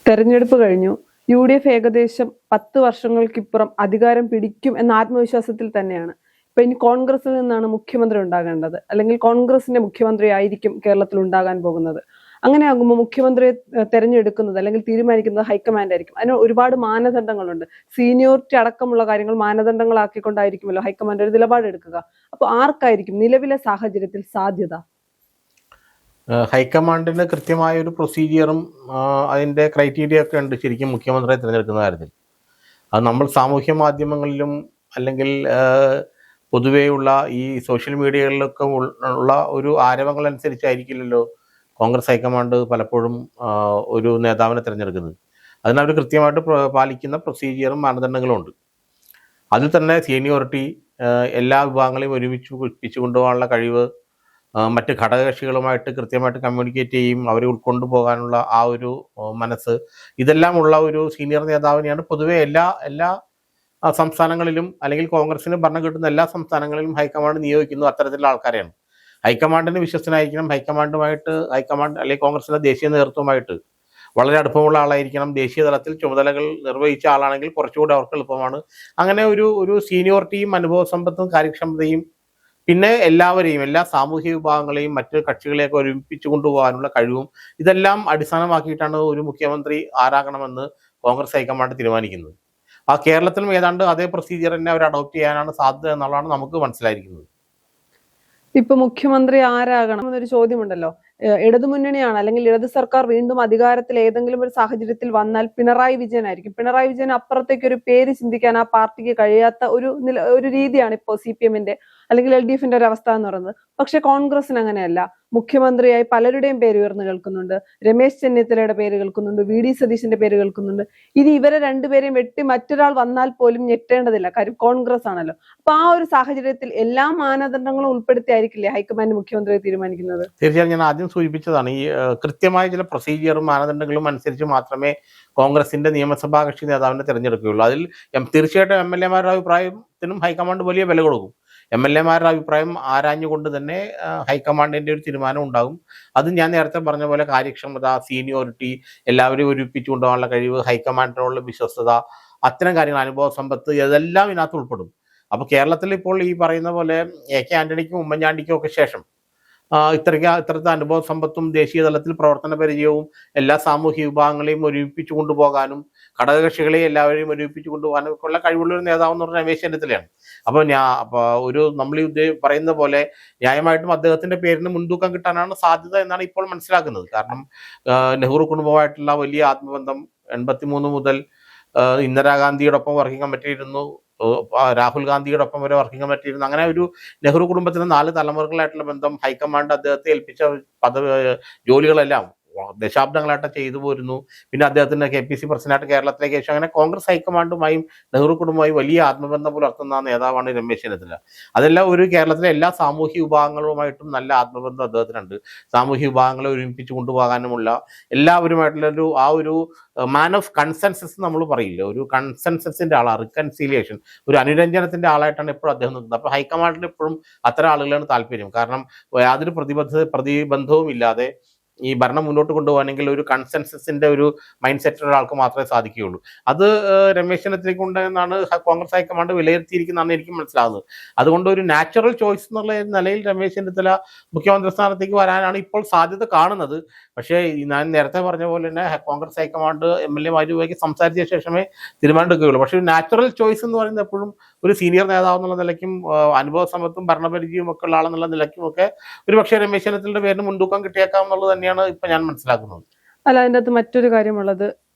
തെരഞ്ഞെടുപ്പ് കഴിഞ്ഞു. UDF ഏകദേശം 10 വർഷങ്ങൾക്കിപ്പുറം അധികാരം പിടിക്കും എന്ന ആത്മവിശ്വാസത്തിൽ തന്നെയാണ്. ഇപ്പൊ ഇനി കോൺഗ്രസിൽ നിന്നാണ് മുഖ്യമന്ത്രി ഉണ്ടാകേണ്ടത്, അല്ലെങ്കിൽ കോൺഗ്രസിന്റെ മുഖ്യമന്ത്രി ആയിരിക്കും കേരളത്തിൽ ഉണ്ടാകാൻ പോകുന്നത്. അങ്ങനെ ആകുമ്പോൾ മുഖ്യമന്ത്രിയെ തെരഞ്ഞെടുക്കുന്നത് അല്ലെങ്കിൽ തീരുമാനിക്കുന്നത് ഹൈക്കമാൻഡ് ആയിരിക്കും. അതിന് ഒരുപാട് മാനദണ്ഡങ്ങളുണ്ട്. സീനിയോറിറ്റി അടക്കമുള്ള കാര്യങ്ങൾ മാനദണ്ഡങ്ങളാക്കിക്കൊണ്ടായിരിക്കുമല്ലോ ഹൈക്കമാൻഡ് ഒരു നിലപാടെടുക്കുക. അപ്പൊ ആർക്കായിരിക്കും നിലവിലെ സാഹചര്യത്തിൽ സാധ്യത? ഹൈക്കമാൻഡിന് കൃത്യമായ ഒരു പ്രൊസീജിയറും അതിൻ്റെ ക്രൈറ്റീരിയ ഒക്കെ ഉണ്ട് ശരിക്കും മുഖ്യമന്ത്രിയെ തിരഞ്ഞെടുക്കുന്ന കാര്യത്തിൽ. അത് നമ്മൾ സാമൂഹ്യ മാധ്യമങ്ങളിലും അല്ലെങ്കിൽ പൊതുവെയുള്ള ഈ സോഷ്യൽ മീഡിയകളിലൊക്കെ ഉള്ള ഒരു ആരവങ്ങളനുസരിച്ചായിരിക്കില്ലല്ലോ കോൺഗ്രസ് ഹൈക്കമാൻഡ് പലപ്പോഴും ഒരു നേതാവിനെ തിരഞ്ഞെടുക്കുന്നത്. അതിനവർ കൃത്യമായിട്ട് പാലിക്കുന്ന പ്രൊസീജിയറും മാനദണ്ഡങ്ങളും ഉണ്ട്. അതിൽ തന്നെ സീനിയോറിറ്റി, എല്ലാ വിഭാഗങ്ങളെയും ഒരുമിച്ച് കൊണ്ടുപോകാനുള്ള കഴിവ്, മറ്റ് ഘടകകക്ഷികളുമായിട്ട് കൃത്യമായിട്ട് കമ്മ്യൂണിക്കേറ്റ് ചെയ്യും, അവരെ ഉൾക്കൊണ്ടു പോകാനുള്ള ആ ഒരു മനസ്സ്, ഇതെല്ലാം ഉള്ള ഒരു സീനിയർ നേതാവിനെയാണ് പൊതുവെ എല്ലാ സംസ്ഥാനങ്ങളിലും അല്ലെങ്കിൽ കോൺഗ്രസിന് ഭരണം കിട്ടുന്ന എല്ലാ സംസ്ഥാനങ്ങളിലും ഹൈക്കമാൻഡ് നിയോഗിക്കുന്നത് അത്തരത്തിലുള്ള ആൾക്കാരെയാണ്. ഹൈക്കമാൻഡിന് വിശ്വസ്തനായിരിക്കണം. ഹൈക്കമാൻഡ് അല്ലെങ്കിൽ കോൺഗ്രസിൻ്റെ ദേശീയ നേതൃത്വമായിട്ട് വളരെ അടുപ്പമുള്ള ആളായിരിക്കണം. ദേശീയ തലത്തിൽ ചുമതലകൾ നിർവഹിച്ച ആളാണെങ്കിൽ കുറച്ചുകൂടി അവർക്ക് എളുപ്പമാണ്. അങ്ങനെ ഒരു സീനിയോറിറ്റിയും അനുഭവ സമ്പത്തും കാര്യക്ഷമതയും പിന്നെ എല്ലാവരെയും, എല്ലാ സാമൂഹിക വിഭാഗങ്ങളെയും മറ്റ് കക്ഷികളെയൊക്കെ ഒരുമിപ്പിച്ചു കൊണ്ടുപോകാനുള്ള കഴിവും ഇതെല്ലാം അടിസ്ഥാനമാക്കിയിട്ടാണ് ഒരു മുഖ്യമന്ത്രി ആരാകണമെന്ന് കോൺഗ്രസ് ഹൈക്കമാൻഡ് തീരുമാനിക്കുന്നത്. ആ കേരളത്തിലും ഏതാണ്ട് അതേ പ്രൊസീജിയർ തന്നെ അവർ അഡോപ്റ്റ് ചെയ്യാനാണ് സാധ്യത എന്നുള്ളതാണ് നമുക്ക് മനസ്സിലായിരിക്കുന്നത്. ഇപ്പൊ മുഖ്യമന്ത്രി ആരാകണം എന്നൊരു ചോദ്യമുണ്ടല്ലോ. ഇടതുമുന്നണിയാണ് അല്ലെങ്കിൽ ഇടത് സർക്കാർ വീണ്ടും അധികാരത്തിൽ ഏതെങ്കിലും ഒരു സാഹചര്യത്തിൽ വന്നാൽ പിണറായി വിജയൻ ആയിരിക്കും. പിണറായി വിജയൻ അപ്പുറത്തേക്ക് ഒരു പേര് ചിന്തിക്കാൻ ആ പാർട്ടിക്ക് കഴിയാത്ത ഒരു രീതിയാണ് ഇപ്പോൾ CPM-ന്റെ അല്ലെങ്കിൽ LDF-ന്റെ ഒരു അവസ്ഥ എന്ന് പറയുന്നത്. പക്ഷെ കോൺഗ്രസിന് അങ്ങനെയല്ല. മുഖ്യമന്ത്രിയായി പലരുടെയും പേര് ഉയർന്നു കേൾക്കുന്നുണ്ട്. രമേശ് ചെന്നിത്തലയുടെ പേര് കേൾക്കുന്നുണ്ട്, VD സതീശന്റെ പേര് കേൾക്കുന്നുണ്ട്. ഇനി ഇവരെ രണ്ടുപേരെയും വെട്ടി മറ്റൊരാൾ വന്നാൽ പോലും ഞെട്ടേണ്ടതില്ല, കാര്യം കോൺഗ്രസ് ആണല്ലോ. അപ്പൊ ആ ഒരു സാഹചര്യത്തിൽ എല്ലാ മാനദണ്ഡങ്ങളും ഉൾപ്പെടുത്തിയായിരിക്കില്ലേ ഹൈക്കമാൻഡ് മുഖ്യമന്ത്രിയെ തീരുമാനിക്കുന്നത്? തീർച്ചയായും ഞാൻ ആദ്യം സൂചിപ്പിച്ചതാണ്, ഈ കൃത്യമായ ചില പ്രൊസീജിയറും മാനദണ്ഡങ്ങളും അനുസരിച്ച് മാത്രമേ കോൺഗ്രസിന്റെ നിയമസഭാ കക്ഷി നേതാവിനെ തിരഞ്ഞെടുക്കുകയുള്ളൂ. അതിൽ തീർച്ചയായിട്ടും MLA-മാരുടെ അഭിപ്രായത്തിനും ഹൈക്കമാൻഡ് വലിയ വില കൊടുക്കും. MLA-മാരുടെ അഭിപ്രായം ആരാഞ്ഞുകൊണ്ട് തന്നെ ഹൈക്കമാൻഡിന്റെ ഒരു തീരുമാനം ഉണ്ടാകും. അത് ഞാൻ നേരത്തെ പറഞ്ഞ പോലെ കാര്യക്ഷമത, സീനിയോറിറ്റി, എല്ലാവരെയും ഒരുമിപ്പിച്ചു കൊണ്ടുപോകാനുള്ള കഴിവ്, ഹൈക്കമാൻഡിനുള്ള വിശ്വസ്തത, അത്തരം കാര്യങ്ങൾ, അനുഭവ സമ്പത്ത്, ഇതെല്ലാം ഇതിനകത്ത് ഉൾപ്പെടും. അപ്പോൾ കേരളത്തിൽ ഇപ്പോൾ ഈ പറയുന്ന പോലെ AK ആന്റണിക്കും ഉമ്മൻചാണ്ടിക്കും ഒക്കെ ശേഷം ഇത്തരത്തെ അനുഭവ സമ്പത്തും ദേശീയ തലത്തിൽ പ്രവർത്തന പരിചയവും എല്ലാ സാമൂഹിക വിഭാഗങ്ങളെയും ഒരുമിപ്പിച്ചു കൊണ്ടുപോകാനും ഘടകകക്ഷികളെ എല്ലാവരെയും ഒരുമിപ്പിച്ചു കൊണ്ടുപോകാനും ഒക്കെ ഉള്ള കഴിവുള്ള ഒരു നേതാവ് എന്ന് പറഞ്ഞാൽ രമേശ് ചെന്നിത്തലയാണ്. അപ്പോൾ നമ്മൾ ഈ പറയുന്ന പോലെ ന്യായമായിട്ടും അദ്ദേഹത്തിന്റെ പേരിന് മുൻതൂക്കം കിട്ടാനാണ് സാധ്യത എന്നാണ് ഇപ്പോൾ മനസ്സിലാക്കുന്നത്. കാരണം നെഹ്റു കുടുംബമായിട്ടുള്ള വലിയ ആത്മബന്ധം, 83 മുതൽ ഇന്ദിരാഗാന്ധിയോടൊപ്പം വർക്കിംഗ് കമ്മിറ്റിയിരുന്നു, രാഹുൽ ഗാന്ധിയുടെ ഒപ്പം വരെ വർക്കിംഗ് കമ്മിറ്റിയിരുന്നു. അങ്ങനെ ഒരു നെഹ്റു കുടുംബത്തിന് 4 തലമുറകളായിട്ടുള്ള ബന്ധം, ഹൈക്കമാൻഡ് അദ്ദേഹത്തെ ഏൽപ്പിച്ച ജോലികളെല്ലാം ദശാബ്ദങ്ങളായിട്ട് ചെയ്തു പോരുന്നു. പിന്നെ അദ്ദേഹത്തിന് KPC പ്രസിഡന്റായിട്ട് കേരളത്തിലേക്ക് അയച്ചു. അങ്ങനെ കോൺഗ്രസ് ഹൈക്കമാൻഡുമായും നെഹ്റു കുടുംബവുമായി വലിയ ആത്മബന്ധം പുലർത്തുന്ന നേതാവാണ് രമേശ് ചെന്നിത്തല. അതെല്ലാം കേരളത്തിലെ എല്ലാ സാമൂഹ്യ വിഭാഗങ്ങളുമായിട്ടും നല്ല ആത്മബന്ധം അദ്ദേഹത്തിനുണ്ട്. സാമൂഹ്യ വിഭാഗങ്ങളെ ഒരുമിപ്പിച്ചു കൊണ്ടുപോകാനുമുള്ള എല്ലാവരുമായിട്ടുള്ള ഒരു മാൻ ഓഫ് കൺസെൻസസ് നമ്മൾ പറയില്ല, ഒരു കൺസെൻസസിന്റെ ആളാണ്, റിക്കൺസീലിയേഷൻ, ഒരു അനുരഞ്ജനത്തിന്റെ ആളായിട്ടാണ് എപ്പോഴും അദ്ദേഹം നിൽക്കുന്നത്. അപ്പോൾ ഹൈക്കമാൻഡിന് എപ്പോഴും അത്തരം ആളുകളാണ് താല്പര്യം. കാരണം യാതൊരു പ്രതിബന്ധവും ഇല്ലാതെ ഈ ഭരണം മുന്നോട്ട് കൊണ്ടുപോകാനെങ്കിൽ ഒരു കൺസെൻസസിന്റെ ഒരു മൈൻഡ് സെറ്റ് ഒരാൾക്ക് മാത്രമേ സാധിക്കുകയുള്ളൂ. അത് രമേശ് ചെന്നിത്തലയ്ക്ക് ഉണ്ടെന്നാണ് കോൺഗ്രസ് ഹൈക്കമാൻഡ് വിലയിരുത്തിയിരിക്കുന്നതാണ് എനിക്ക് മനസ്സിലാകുന്നത്. അതുകൊണ്ട് ഒരു നാച്ചുറൽ ചോയ്സ് എന്നുള്ള നിലയിൽ രമേശ് ചെന്നിത്തല മുഖ്യമന്ത്രി സ്ഥാനത്തേക്ക് വരാനാണ് ഇപ്പോൾ സാധ്യത കാണുന്നത്. പക്ഷേ ഞാൻ നേരത്തെ പറഞ്ഞ പോലെ തന്നെ കോൺഗ്രസ് ഹൈക്കമാൻഡ് MLA-മാരുമായി സംസാരിച്ച ശേഷമേ തീരുമാനമെടുക്കുകയുള്ളൂ. പക്ഷേ ഒരു നാച്ചുറൽ ചോയ്സ് എന്ന് പറയുന്നത് എപ്പോഴും ഒരു സീനിയർ നേതാവ് എന്നുള്ള നിലയ്ക്കും അനുഭവ സമ്പത്തും ഭരണപരിചയവും ഒക്കെ ഉള്ള ആളെന്നുള്ള നിലയ്ക്കും ഒക്കെ ഒരു പക്ഷേ രമേശ് ചെന്നിത്തലയുടെ പേരിന് മുൻതൂക്കം കിട്ടിയേക്കാം എന്നുള്ളത് തന്നെയാണ് ഇപ്പൊ ഞാൻ മനസ്സിലാക്കുന്നത്. അല്ല, അതിൻ്റെ അകത്ത് മറ്റൊരു കാര്യമുള്ളത്,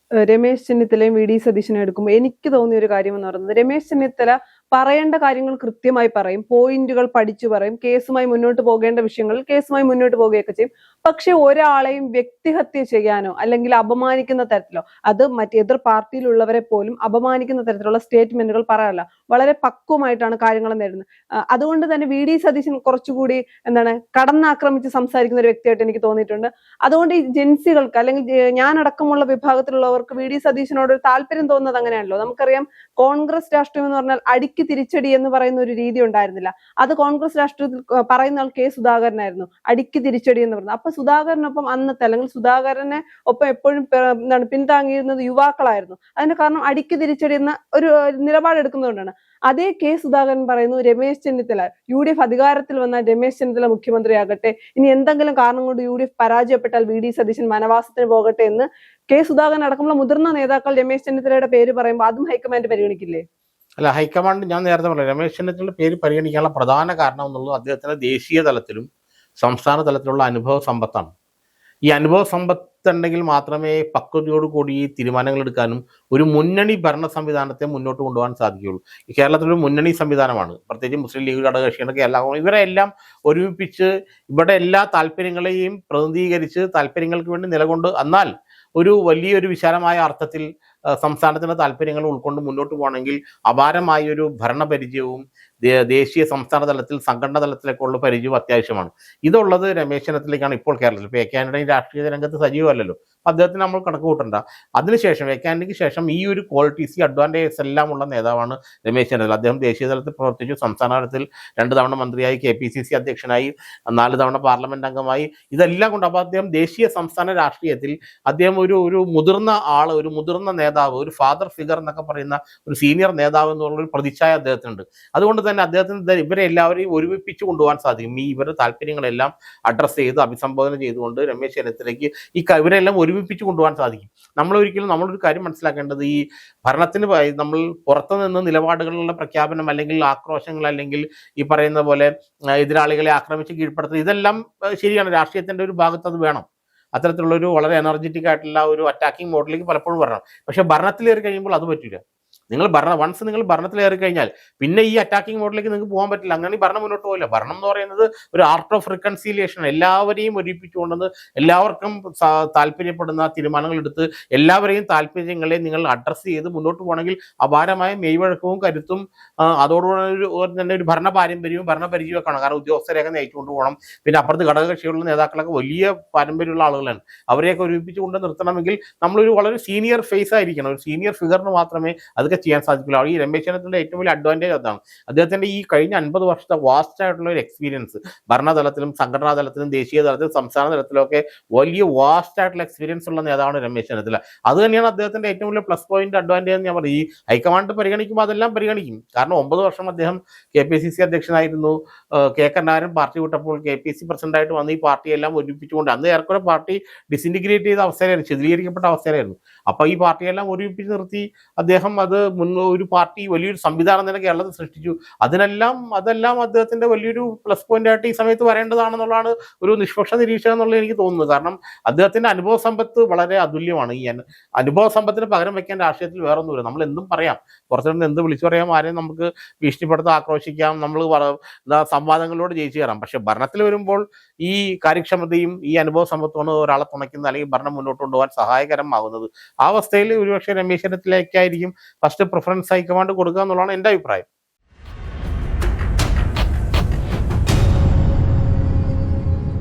രമേശ് ചെന്നിത്തലയും VD സതീശനെ എടുക്കുമ്പോൾ എനിക്ക് തോന്നിയ ഒരു കാര്യം എന്ന് പറയുന്നത്, രമേശ് ചെന്നിത്തല പറയേണ്ട കാര്യങ്ങൾ കൃത്യമായി പറയും, പോയിന്റുകൾ പഠിച്ചു പറയും, കേസുമായി മുന്നോട്ട് പോകേണ്ട വിഷയങ്ങളിൽ കേസുമായി മുന്നോട്ട് പോവുകയൊക്കെ ചെയ്യും. പക്ഷെ ഒരാളെയും വ്യക്തിഹത്യ ചെയ്യാനോ അല്ലെങ്കിൽ അപമാനിക്കുന്ന തരത്തിലോ, അത് എതിർ പാർട്ടിയിലുള്ളവരെ പോലും അപമാനിക്കുന്ന തരത്തിലുള്ള സ്റ്റേറ്റ്മെന്റുകൾ പറയാറില്ല. വളരെ പക്വമായിട്ടാണ് കാര്യങ്ങൾ നേടുന്നത്. അതുകൊണ്ട് തന്നെ VD സതീശൻ കുറച്ചുകൂടി കടന്നാക്രമിച്ച് സംസാരിക്കുന്ന ഒരു വ്യക്തിയായിട്ട് എനിക്ക് തോന്നിയിട്ടുണ്ട്. അതുകൊണ്ട് ഈ ജെൻസികൾക്ക് അല്ലെങ്കിൽ ഞാനടക്കമുള്ള വിഭാഗത്തിലുള്ളവർക്ക് VD സതീശനോട് ഒരു താല്പര്യം തോന്നുന്നത് അങ്ങനെയാണല്ലോ. നമുക്കറിയാം, കോൺഗ്രസ് രാഷ്ട്രീയം എന്ന് പറഞ്ഞാൽ അടിക്ക് തിരിച്ചടി എന്ന് പറയുന്ന ഒരു രീതി ഉണ്ടായിരുന്നില്ല. അത് കോൺഗ്രസ് രാഷ്ട്രീയത്തിൽ പറയുന്ന ആൾ കെ സുധാകരനായിരുന്നു. അടിക്ക് തിരിച്ചടി എന്ന് പറയുന്നത്. അപ്പൊ സുധാകരനൊപ്പം അന്നത്തെ അല്ലെങ്കിൽ സുധാകരനെ ഒപ്പം എപ്പോഴും എന്താണ് പിന്താങ്ങിയിരുന്നത് യുവാക്കളായിരുന്നു. അതിന്റെ കാരണം അടിക്ക് തിരിച്ചടി എന്ന ഒരു നിലപാടെടുക്കുന്നതുകൊണ്ടാണ്. അതേ കെ സുധാകരൻ പറയുന്നു രമേശ് ചെന്നിത്തല UDF അധികാരത്തിൽ വന്നാൽ രമേശ് ചെന്നിത്തല മുഖ്യമന്ത്രിയാകട്ടെ, ഇനി എന്തെങ്കിലും കാരണം കൊണ്ട് UDF പരാജയപ്പെട്ടാൽ VD സതീശൻ വനവാസത്തിന് പോകട്ടെ എന്ന് കെ സുധാകരൻ അടക്കമുള്ള മുതിർന്ന നേതാക്കൾ രമേശ് ചെന്നിത്തലയുടെ പേര് പറയുമ്പോൾ അതും ഹൈക്കമാൻഡ് പരിഗണിക്കില്ലേ? അല്ല, ഹൈക്കമാൻഡ് ഞാൻ നേരത്തെ പറഞ്ഞു രമേശ് ചെന്നിത്തലയുടെ പേര് പരിഗണിക്കാനുള്ള പ്രധാന കാരണം എന്നുള്ളത് അദ്ദേഹത്തിന് ദേശീയ തലത്തിലും സംസ്ഥാന തലത്തിലുള്ള അനുഭവ സമ്പത്താണ്. ഈ അനുഭവ സമ്പത്ത് ഉണ്ടെങ്കിൽ മാത്രമേ പക്വതയോടുകൂടി തീരുമാനങ്ങൾ എടുക്കാനും ഒരു മുന്നണി ഭരണ സംവിധാനത്തെ മുന്നോട്ട് കൊണ്ടുപോകാൻ സാധിക്കുകയുള്ളൂ. ഈ കേരളത്തിലൊരു മുന്നണി സംവിധാനമാണ്, പ്രത്യേകിച്ച് മുസ്ലിം ലീഗ് ഘടകകക്ഷിയുടെ കേരള, ഇവരെ എല്ലാം ഒരുമിപ്പിച്ച് ഇവിടെ എല്ലാ താല്പര്യങ്ങളെയും പ്രതിനിധീകരിച്ച് താല്പര്യങ്ങൾക്ക് വേണ്ടി നിലകൊണ്ട് എന്നാൽ ഒരു വലിയൊരു വിശാലമായ അർത്ഥത്തിൽ സംസ്ഥാനത്തിന്റെ താല്പര്യങ്ങൾ ഉൾക്കൊണ്ട് മുന്നോട്ട് പോകണമെങ്കിൽ അപാരമായ ഒരു ഭരണപരിചയവും ദേശീയ സംസ്ഥാന തലത്തിൽ സംഘടനാ തലത്തിലേക്കുള്ള പരിചയവും അത്യാവശ്യമാണ്. ഇതുള്ളത് രമേശ് ചെന്നിത്തലയ്ക്കാണ് ഇപ്പോൾ കേരളത്തിൽ. ഇപ്പോൾ AKAntony രാഷ്ട്രീയ രംഗത്ത് സജീവമല്ലല്ലോ, അദ്ദേഹത്തിന് നമ്മൾ കണക്ക് കൂട്ടണ്ട. അതിനുശേഷം AKAntonyക്ക് ശേഷം ഈ ഒരു ക്വാളിറ്റീസ്, ഈ അഡ്വാൻറ്റേജസ് എല്ലാം ഉള്ള നേതാവാണ് രമേശ് ചെന്നിത്തല. അദ്ദേഹം ദേശീയ തലത്തിൽ പ്രവർത്തിച്ചു, സംസ്ഥാന തലത്തിൽ 2 തവണ മന്ത്രിയായി, KPCC അധ്യക്ഷനായി, 4 തവണ പാർലമെന്റ് അംഗമായി. ഇതെല്ലാം കൊണ്ട് അപ്പോൾ അദ്ദേഹം ദേശീയ സംസ്ഥാന രാഷ്ട്രീയത്തിൽ അദ്ദേഹം ഒരു മുതിർന്ന ആള്, ഒരു മുതിർന്ന നേതാവ്, ഒരു ഫാദർ ഫിഗർ എന്നൊക്കെ പറയുന്ന ഒരു സീനിയർ നേതാവ് എന്നുള്ളൊരു പ്രതിച്ഛായ അദ്ദേഹത്തിനുണ്ട്. അതുകൊണ്ട് തന്നെ അദ്ദേഹത്തിന് ഇവരെ എല്ലാവരെയും ഒരുമിപ്പിച്ച് കൊണ്ടുപോകാൻ സാധിക്കും. ഈ ഇവരുടെ താല്പര്യങ്ങളെല്ലാം അഡ്രസ്സ് ചെയ്ത് അഭിസംബോധന ചെയ്തുകൊണ്ട് രമേശ് ചെന്നിത്തലയ്ക്ക് ഇവരെല്ലാം ഒരുമിപ്പിച്ച് കൊണ്ടുപോകാൻ സാധിക്കും. നമ്മളൊരു കാര്യം മനസ്സിലാക്കേണ്ടത്, ഈ ഭരണത്തിന് നമ്മൾ പുറത്തുനിന്ന് നിലപാടുകളുടെ പ്രഖ്യാപനം അല്ലെങ്കിൽ ആക്രോശങ്ങൾ അല്ലെങ്കിൽ ഈ പറയുന്ന പോലെ എതിരാളികളെ ആക്രമിച്ച് കീഴ്പ്പെടുത്തുക, ഇതെല്ലാം ശരിയാണ്, രാഷ്ട്രീയത്തിന്റെ ഒരു ഭാഗത്ത് അത് വേണം. അത്തരത്തിലുള്ളൊരു വളരെ എനർജറ്റിക് ആയിട്ടുള്ള ഒരു അറ്റാക്കിംഗ് മോഡിലേക്ക് പലപ്പോഴും വരണം. പക്ഷെ ഭരണത്തിലേറി കഴിയുമ്പോൾ അത് പറ്റില്ല. നിങ്ങൾ ഭരണത്തിലേറി കഴിഞ്ഞാൽ പിന്നെ ഈ അറ്റാക്കിംഗ് മോഡിലേക്ക് നിങ്ങൾക്ക് പോകാൻ പറ്റില്ല. അങ്ങനെ ഈ ഭരണം മുന്നോട്ട് പോകില്ല. ഭരണം എന്ന് പറയുന്നത് ഒരു ആർട്ട് ഓഫ് റിക്കൺസീലിയേഷൻ, എല്ലാവരെയും ഒരുമിപ്പിച്ചുകൊണ്ടെന്ന് എല്ലാവർക്കും താല്പര്യപ്പെടുന്ന തീരുമാനങ്ങൾ എടുത്ത് എല്ലാവരെയും താല്പര്യങ്ങളെ നിങ്ങൾ അഡ്രസ്സ് ചെയ്ത് മുന്നോട്ട് പോകണമെങ്കിൽ അപാരമായ മെയ്വഴക്കവും കരുത്തും അതോടുകൂടി തന്നെ ഒരു ഭരണ പാരമ്പര്യവും ഭരണപരിചയമൊക്കെ ആണ്. കാരണം ഉദ്യോഗസ്ഥരെയൊക്കെ നയിച്ചുകൊണ്ട് പോകണം. പിന്നെ അപ്പുറത്ത് ഘടകകക്ഷികളുടെ നേതാക്കളൊക്കെ വലിയ പാരമ്പര്യമുള്ള ആളുകളാണ്. അവരെയൊക്കെ ഒരുമിപ്പിച്ച് കൊണ്ട് നിർത്തണമെങ്കിൽ നമ്മളൊരു വളരെ സീനിയർ ഫേസ് ആയിരിക്കണം. ഒരു സീനിയർ ഫിഗറിന് മാത്രമേ അതൊക്കെ ചെയ്യാൻ സാധിക്കില്ല. ഈ രമേശ് ചെന്നിത്തലയുടെ ഏറ്റവും വലിയ അഡ്വാൻറ്റേജ് അതാണ്. അദ്ദേഹത്തിന്റെ ഈ കഴിഞ്ഞ 50 വർഷത്തെ വാസ്റ്റ് ആയിട്ടുള്ള ഒരു എക്സ്പീരിയൻസ്, ഭരണതലത്തിലും സംഘടനാ തലത്തിലും ദേശീയ തലത്തിലും സംസ്ഥാന തലത്തിലൊക്കെ വലിയ വാസ്റ്റ് ആയിട്ടുള്ള എക്സ്പീരിയൻസ് ഉള്ള നേതാവാണ് രമേശ് ചെന്നിത്തല. അത് തന്നെയാണ് അദ്ദേഹത്തിന്റെ ഏറ്റവും വലിയ പ്ലസ് പോയിന്റ്, അഡ്വാൻറ്റേജ് എന്ന് ഞാൻ പറയും. ഈ ഹൈക്കമാൻഡ് പരിഗണിക്കുമ്പോൾ അതെല്ലാം പരിഗണിക്കും. കാരണം 9 വർഷം അദ്ദേഹം KPCC അധ്യക്ഷനായിരുന്നു. K കരുണാകരൻ പാർട്ടി വിട്ടപ്പോൾ KPC പ്രസിഡന്റായിട്ട് വന്ന് ഈ പാർട്ടിയെല്ലാം ഒരുമിപ്പിച്ചുകൊണ്ട്, അന്ന് ഏറെക്കുറെ പാർട്ടി ഡിസിൻറ്റിഗ്രേറ്റ് ചെയ്ത അവസ്ഥയിലായിരുന്നു, ചിത്രീകരിക്കപ്പെട്ട അവസ്ഥയിലായിരുന്നു. അപ്പൊ ഈ പാർട്ടിയെല്ലാം ഒരുമിപ്പിച്ച് നിർത്തി അദ്ദേഹം അത് ഒരു പാർട്ടി വലിയൊരു സംവിധാനം തന്നെ കേരളത്തിൽ സൃഷ്ടിച്ചു. അതെല്ലാം അദ്ദേഹത്തിന്റെ വലിയൊരു പ്ലസ് പോയിന്റ് ആയിട്ട് ഈ സമയത്ത് വരേണ്ടതാണെന്നുള്ളതാണ് ഒരു നിഷ്പക്ഷ നിരീക്ഷകൻ എന്നുള്ളത് എനിക്ക് തോന്നുന്നത്. കാരണം അദ്ദേഹത്തിന്റെ അനുഭവ സമ്പത്ത് വളരെ അതുല്യമാണ്. ഈ അനുഭവ സമ്പത്തിന് പകരം വെക്കാൻ രാഷ്ട്രീയത്തിൽ വേറൊന്നുമില്ല. നമ്മൾ എന്തും പറയാം, പുറത്തുനിന്ന് എന്ത് വിളിച്ചു പറയാം, ആരെയും നമുക്ക് ഭീഷണിപ്പെടുത്താം, ആക്രോശിക്കാം, നമ്മൾ സംവാദങ്ങളിലൂടെ ജയിച്ചു കയറാം. പക്ഷെ ഭരണത്തിൽ വരുമ്പോൾ ഈ കാര്യക്ഷമതയും ഈ അനുഭവ സമ്പത്തുമാണ് ഒരാളെ തുണയ്ക്കുന്നത് അല്ലെങ്കിൽ ഭരണം മുന്നോട്ട് കൊണ്ടുപോകാൻ സഹായകരമാകുന്നത്. ആ അവസ്ഥയിൽ ഒരുപക്ഷെ രമേശ് ചെന്നിത്തലയ്ക്കായിരിക്കും ഫസ്റ്റ് പ്രിഫറൻസ് ഹൈക്കമാൻഡ് കൊടുക്കുക എന്നുള്ളതാണ് എൻ്റെ അഭിപ്രായം.